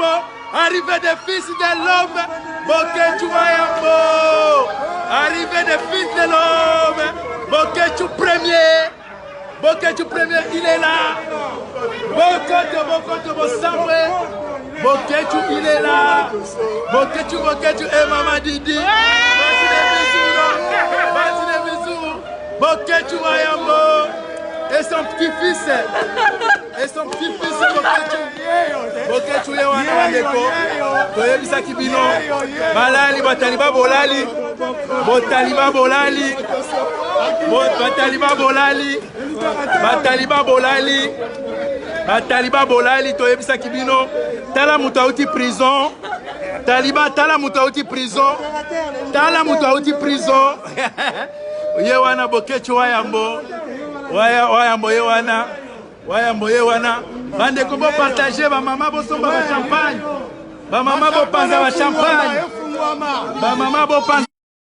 Wayambo, arrivée des fils de l'homme, Boketu Wayambo, arrivée des fils de l'homme, Boketu premier, il est là. Boketu Bosamwe, Boketu, il est là. Boketu et Maman Didi. Vas-y les bisous. Boketu Wayambo et son petit-fils. Boketu ye wana bandeko toyebisaki bino balali bataliba bolali toyebisaki bino tala mutu auti prison tala mutu auti prison ye wana Boketu Wayambo ye wana bandeko bo partager ba mama bo somba ba champagne ba mama bo panza ba champagne ba mama bo panza